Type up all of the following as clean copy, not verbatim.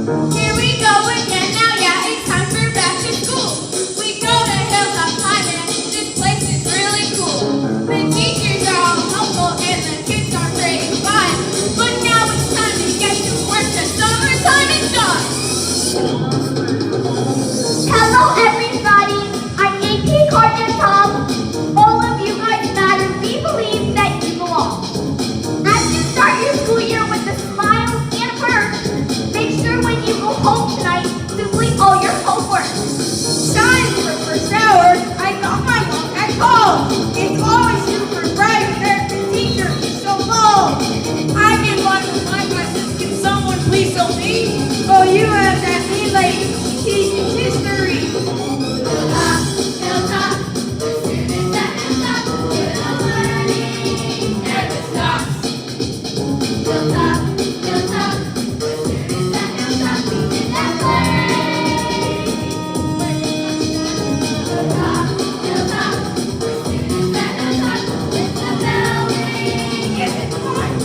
Here we go again now, yeah, it's time for back to school. We go to Hilltop High and this place is really cool. The teachers are all helpful and the kids are pretty fun. But now it's time to get to work, the summertime is done. Hello everybody, I'm AP Carter Tom. All of you guys matter, we believe that you belong. As you start your school year with a smile and a purr, make sure when you go home tonight to complete all your homework. Time for first hour, I got my mom at home. It's always super bright and the teacher is so low. I get one of my classes, can someone please help me? Oh, you have that mean lady teaching history. Hilltop, Hilltop, the students at Hilltop, where the learning never stops. Hilltop, Hilltop, the students at Hilltop, we did that play. Hilltop, Hilltop, the students at Hilltop, with the bell ring, yes it's time.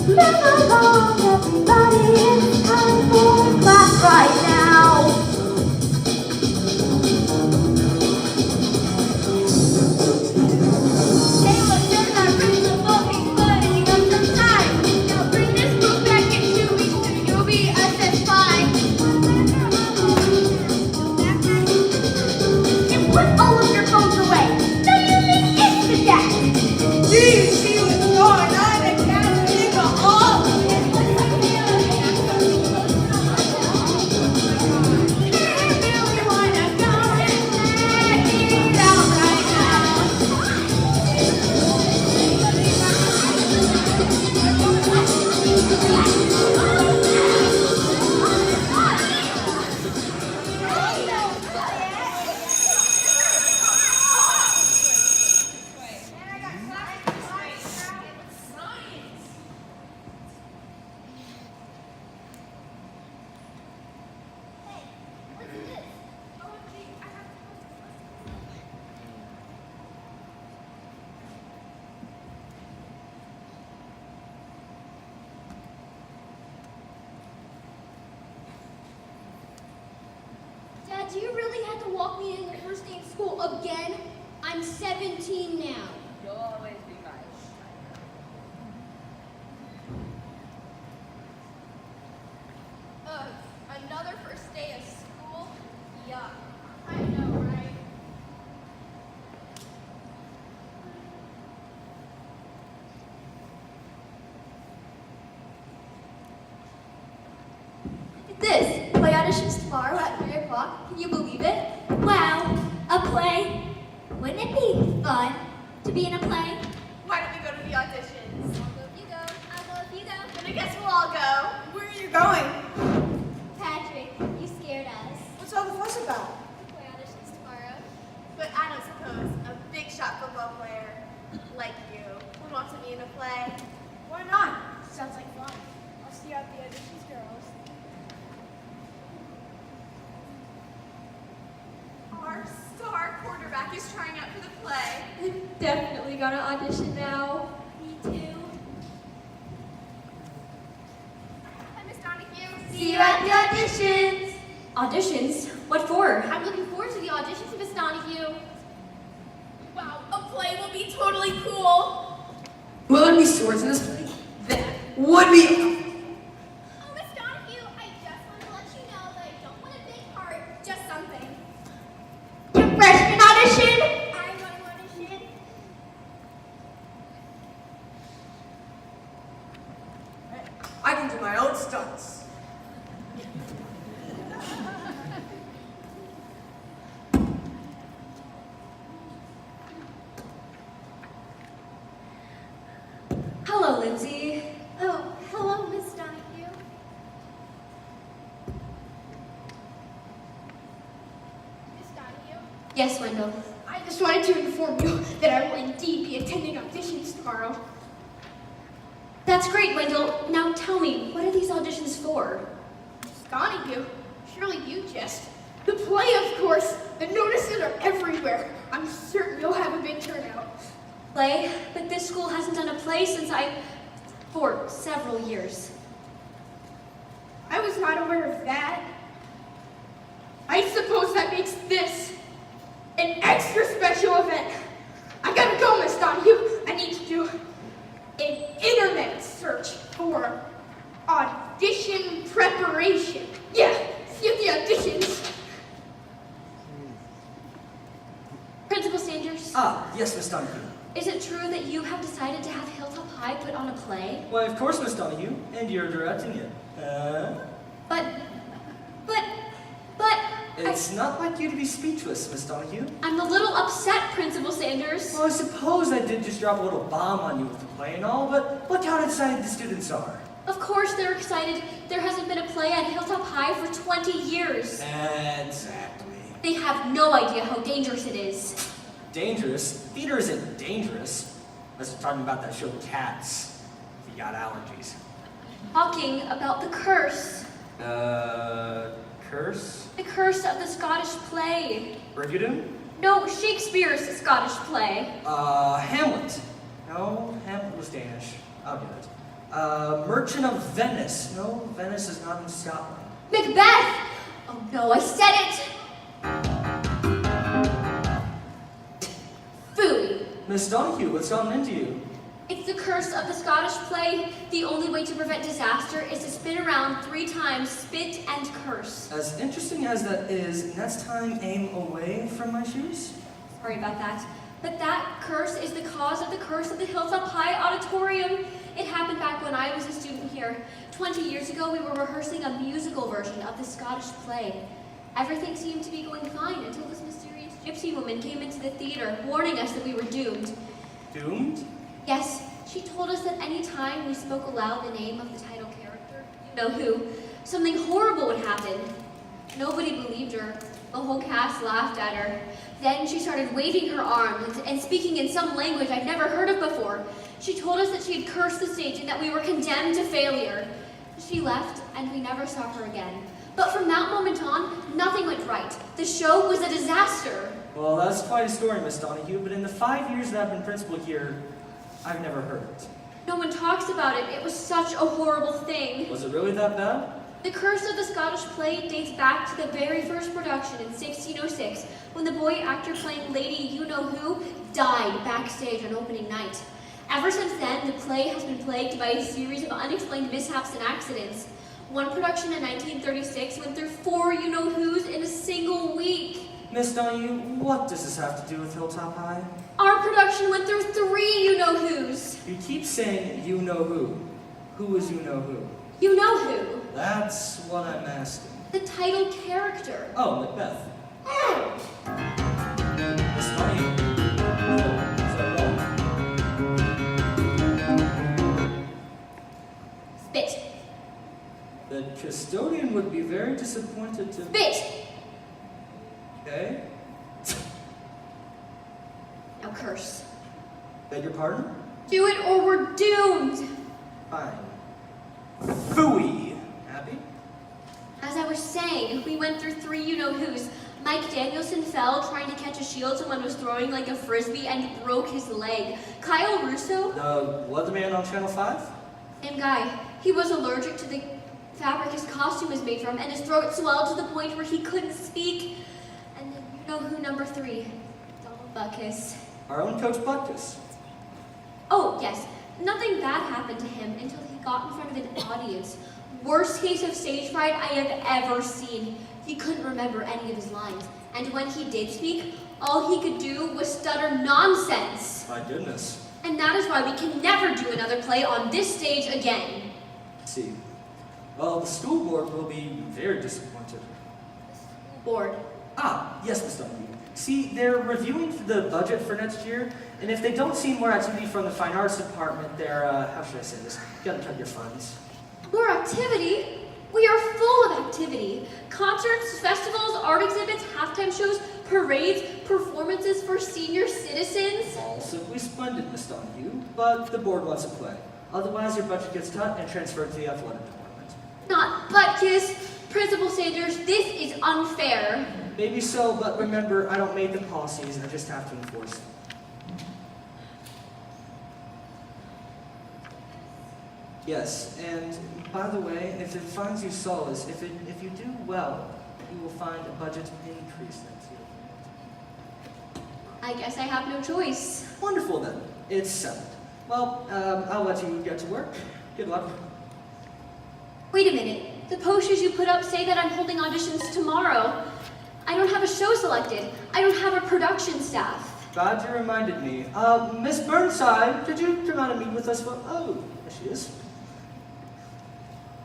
Move along, everybody, it's time for class right now. Hey, look, there's our principal. He's putting up some time. Now bring this book back in 2 weeks and you'll be assessed fine. You put all of your phones away. So you think it's the desk. Do you see what's going on? I can't think of all. You really wanna go and check it out right now. Dad, do you really have to walk me in the first day of school again? I'm 17 now. You'll always be mine. Another first day of school? Yuck. I know, right? This play auditions tomorrow at 3 o'clock. Can you believe it? Wow, a play. Wouldn't it be fun to be in a play? Why don't we go to the auditions? I'll go if you go. I'll go if you go. Then I guess we'll all go. Where are you going? Patrick, you scared us. What's all the fuss about? Play auditions tomorrow. But I don't suppose a big shot football player like you would want to be in a play. Why not? Sounds like fun. I'll see you at the auditions, girls. Our star quarterback is trying out for the play. I'm definitely gonna audition now. Me too. Hi, Miss Donahue. See you at the auditions. Auditions? What for? I'm looking forward to the auditions, Miss Donahue. Wow, a play will be totally cool. Will there be swords in this play? That would be. Oh, Miss Donahue, I just want to let you know that I don't want a big part, just something. Your freshman audition? I want to audition. I can do my own stunts. Hello, Lindsay. Oh, hello, Miss Donahue. Miss Donahue, Yes, Wendell. I just wanted to inform you that I will indeed be attending auditions tomorrow. That's great, Wendell. Now tell me, what are these auditions for? Miss Donahue, surely you jest. The play, of course. The notices are everywhere. I'm certain you'll have a big turnout. Play? But this school hasn't done a play for several years. not aware of that. I suppose that makes this an extra special event. I gotta go, Miss Donahue. I need to do an internet search for audition preparation. Yeah, see the auditions. Principal Sanders, Ah, yes, Miss Donahue. is it true that you have decided to have Hilltop High put on a play? Why, of course, Miss Donahue, and you're directing it. But, It's not like you to be speechless, Miss Donahue. I'm a little upset, Principal Sanders. Well, I suppose I did just drop a little bomb on you with the play and all, but look how excited the students are. Of course they're excited. There hasn't been a play at Hilltop High for 20 years. Exactly. They have no idea how dangerous it is. Dangerous? Theater isn't dangerous. Unless you're talking about that show Cats, if you got allergies. Talking about the curse. Curse? The curse of the Scottish play. Brigadoon? No, Shakespeare's Scottish play. Hamlet. No, Hamlet was Danish. I'll get it. Merchant of Venice. No, Venice is not in Scotland. Macbeth! Oh no, I said it! Phooey. Miss Donahue, what's gotten into you? It's the curse of the Scottish play. The only way to prevent disaster is to spin around 3 times, spit, and curse. As interesting as that is, next time aim away from my shoes. Sorry about that. But that curse is the cause of the curse of the Hilltop High Auditorium. It happened back when I was a student here. 20 years ago, we were rehearsing a musical version of the Scottish play. Everything seemed to be going fine until this mysterious gypsy woman came into the theater, warning us that we were doomed. Doomed? Yes, she told us that any time we spoke aloud the name of the title character, you know who, something horrible would happen. Nobody believed her. The whole cast laughed at her. Then she started waving her arms and speaking in some language I'd never heard of before. She told us that she had cursed the stage and that we were condemned to failure. She left, and we never saw her again. But from that moment on, nothing went right. The show was a disaster. Well, that's quite a story, Miss Donahue, but in the 5 years that I've been principal here, I've never heard it. No one talks about it. It was such a horrible thing. Was it really that bad? The curse of the Scottish play dates back to the very first production in 1606, when the boy actor playing Lady You-Know-Who died backstage on opening night. Ever since then, the play has been plagued by a series of unexplained mishaps and accidents. One production in 1936 went through 4 You-Know-Whos in a single week. Miss Donahue, what does this have to do with Hilltop High? Our production went through 3 You-Know-Whos. You keep saying you know who. Who is you know who? You know who? That's what I'm asking. The title character. Oh, Macbeth. Miss Donahue. Is that wrong? Spit. The custodian would be very disappointed to... Spit. Okay. Now curse. Beg your pardon? Do it or we're doomed. Fine. Phooey. Happy? As I was saying, we went through 3 You-Know-Whos. Mike Danielson fell trying to catch a shield someone was throwing like a frisbee and broke his leg. Kyle Russo, The Weatherman on Channel 5? same guy, he was allergic to the fabric his costume is made from, and his throat swelled to the point where he couldn't speak. And then You-Know-Who number 3, Donald Buckus. Our own Coach Butkus. Oh, yes, nothing bad happened to him until he got in front of an audience. Worst case of stage fright I have ever seen. He couldn't remember any of his lines, and when he did speak, all he could do was stutter nonsense. My goodness. And that is why we can never do another play on this stage again. Let's see. Well, the school board will be very disappointed. Bored. Ah, yes, Miss Donahue. See, they're reviewing the budget for next year, and if they don't see more activity from the fine arts department, they're, how should I say this? You gotta cut your funds. More activity? We are full of activity. Concerts, festivals, art exhibits, halftime shows, parades, performances for senior citizens. All simply splendid, Miss Donahue, but the board wants a play. Otherwise, your budget gets cut and transferred to the athletic department. Not Butkus. Principal Sanders, this is unfair. Maybe so, but remember, I don't make the policies, I just have to enforce them. Yes, and by the way, if it finds you solace, if you do well, you will find a budget increase next year. I guess I have no choice. Wonderful then. It's settled. Well, I'll let you get to work. Good luck. Wait a minute. The posters you put up say that I'm holding auditions tomorrow. I don't have a show selected. I don't have a production staff. Glad you reminded me. Miss Burnside, could you come out and meet with us for... Oh, there she is.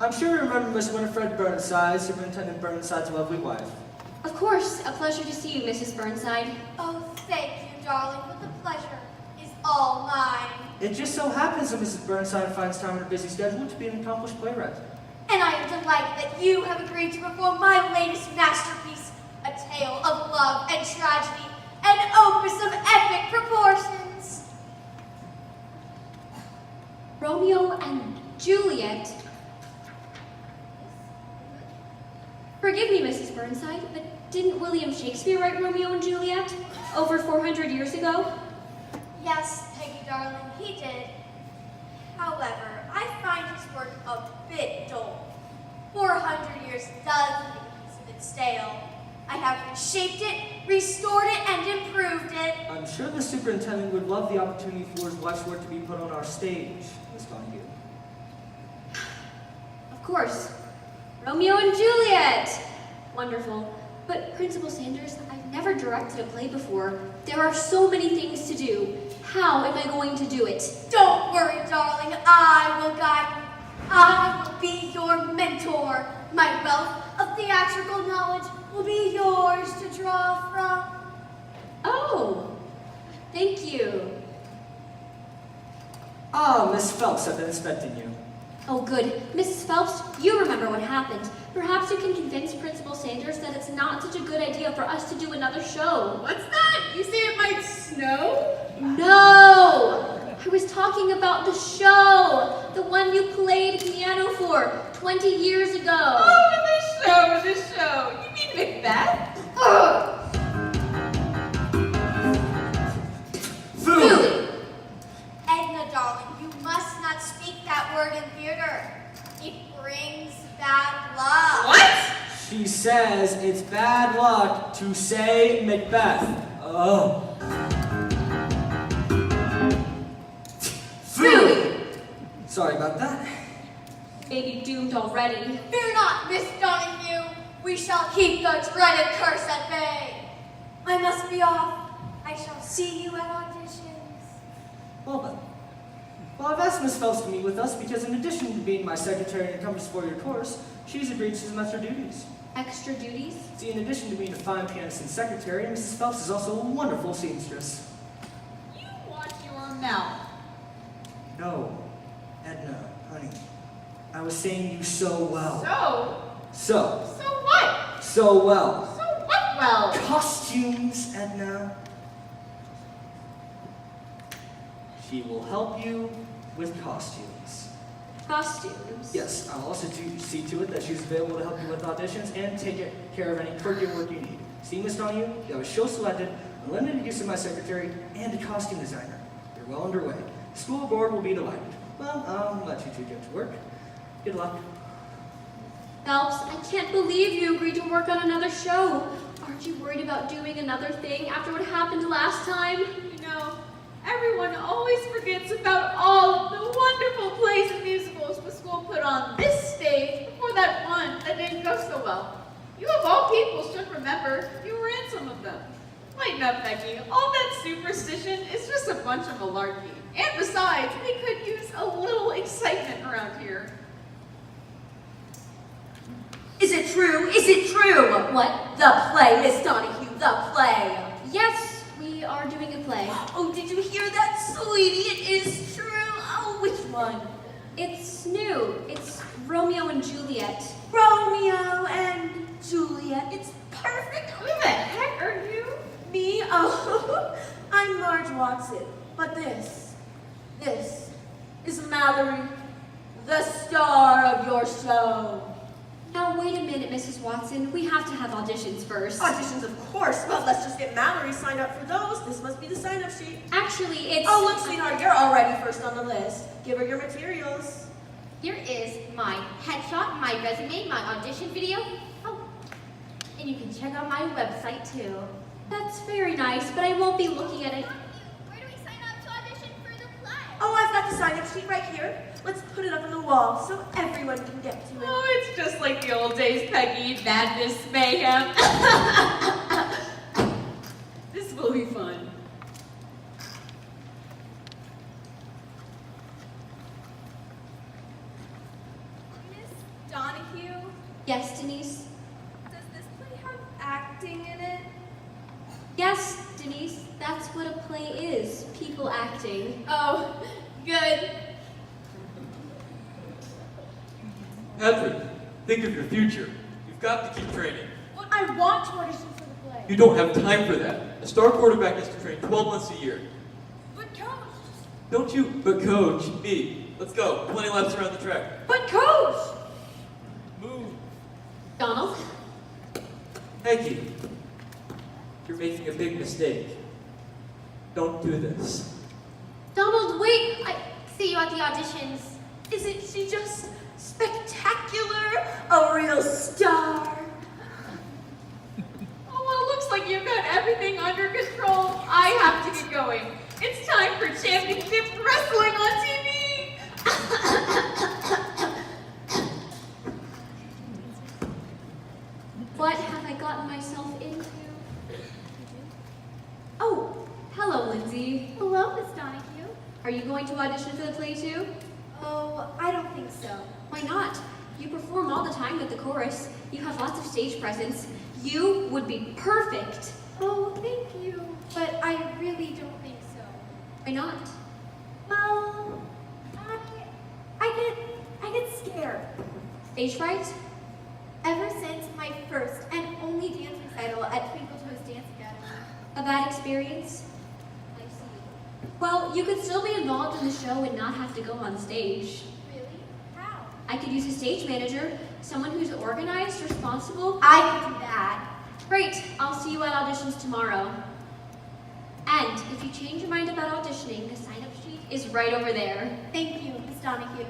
I'm sure you remember Miss Winifred Burnside, Superintendent Burnside's lovely wife. Of course. A pleasure to see you, Mrs. Burnside. Oh, thank you, darling, but the pleasure is all mine. It just so happens that Mrs. Burnside finds time in her busy schedule to be an accomplished playwright. And I am delighted that you have agreed to perform my latest masterpiece, a tale of love and tragedy, an opus of epic proportions. Romeo and Juliet. Forgive me, Mrs. Burnside, but didn't William Shakespeare write Romeo and Juliet over 400 years ago? Yes, Peggy, darling, he did. However, I find his work a bit dull. 400 years does make a piece of it stale. I have reshaped it, restored it, and improved it. I'm sure the superintendent would love the opportunity for his wife's work to be put on our stage, Miss Donahue. Of course. Romeo and Juliet! Wonderful. But Principal Sanders, I've never directed a play before. There are so many things to do. How am I going to do it? Don't worry, darling, I will guide you. I will be your mentor. My wealth of theatrical knowledge will be yours to draw from. Oh, thank you. Ah, Miss Phelps, I've been expecting you. Oh, good. Mrs. Phelps, you remember what happened. Perhaps you can convince Principal Sanders that it's not such a good idea for us to do another show. What's that? You say it might snow? No! I was talking about the show. The one you played piano for 20 years ago. Oh, the show. You mean Macbeth? Ugh. Food! Edna, darling, you must not speak that word in theater. It brings bad luck. What? She says it's bad luck to say Macbeth. Oh. Food! Sorry about that. Maybe doomed already. Fear not, Miss Donahue. We shall keep the dreaded curse at bay. I must be off. I shall see you at auditions. Well then. Well, I've asked Miss Phelps to meet with us because in addition to being my secretary and accomplished for your course, she's agreed to some extra duties. Extra duties? See, in addition to being a fine pianist and secretary, Mrs. Phelps is also a wonderful seamstress. You watch your mouth. No, Edna, honey, I was saying you so well. So So what? so well. So what well? Costumes, Edna. She will help you with costumes. Costumes? Yes, I'll also see to it that she's available to help you with auditions and take care of any quirky work you need. See, Miss Donahue, you have a show selected, unlimited use of my secretary, and a costume designer. You're well underway. The school board will be delighted. Well, I'll let you two get to work. Good luck. Phelps, I can't believe you agreed to work on another show. Aren't you worried about doing another thing after what happened last time? You know, everyone always forgets about all of the wonderful plays and musicals the school put on this stage before that one that didn't go so well. You of all people should remember you were in some of them. Lighten up, Becky. All that superstition is just a bunch of malarkey. And besides, we could use a little excitement around here. Is it true? Is it true? What? The play, Miss Donahue, the play. Yes, we are doing a play. Oh, did you hear that, sweetie? It is true. Oh, which one? It's new. It's Romeo and Juliet. Romeo and Juliet. It's perfect. Who the heck are you? Me? Oh, I'm Marge Watson. But this is Mallory, the star of your show. Now, wait a minute, Mrs. Watson. We have to have auditions first. Auditions, of course. Well, let's just get Mallory signed up for those. This must be the sign-up sheet. Actually, it's... Oh, look, sweetheart, you're already first on the list. Give her your materials. Here is my headshot, my resume, my audition video. Oh, and you can check out my website too. That's very nice, but I won't be looking at it. Where do we sign up to audition for the play? Oh, I've got the sign-up sheet right here. Let's put it up on the wall so everyone can get to it. Oh, it's just like the old days, Peggy. Madness, mayhem. This will be fun. Miss Donahue, Yes, Denise? does this play have acting in it? Yes, Denise, that's what a play is. People acting. Oh, good. Patrick, think of your future. You've got to keep training. Well, I want to audition for the play. You don't have time for that. A star quarterback has to train 12 months a year. But coach! Don't you? But coach, me. Let's go. 20 laps around the track. But coach! Move. Donald? Peggy, you're making a big mistake. Don't do this. Donald, wait! I see you at the auditions. Isn't she just spectacular? A real star? Oh, well, it looks like you've got everything under control. I have to get going. It's time for championship wrestling on TV. What have I gotten myself into? Oh, hello, Lindsay. Hello, Miss Donahue. Are you going to audition for the play too? Oh, I don't think so. Why not? You perform all the time with the chorus. You have lots of stage presence. You would be perfect. Oh, thank you. But I really don't think so. Why not? Well, I get scared. Stage fright? Ever since my first and only dance recital at Twinkle Toes Dance Academy. A bad experience? I see. Well, you could still be involved in the show and not have to go on stage. Really? How? I could use a stage manager, someone who's organized, responsible. I could do that. Great, I'll see you at auditions tomorrow. And if you change your mind about auditioning, the sign-up sheet is right over there. Thank you, Miss Donahue.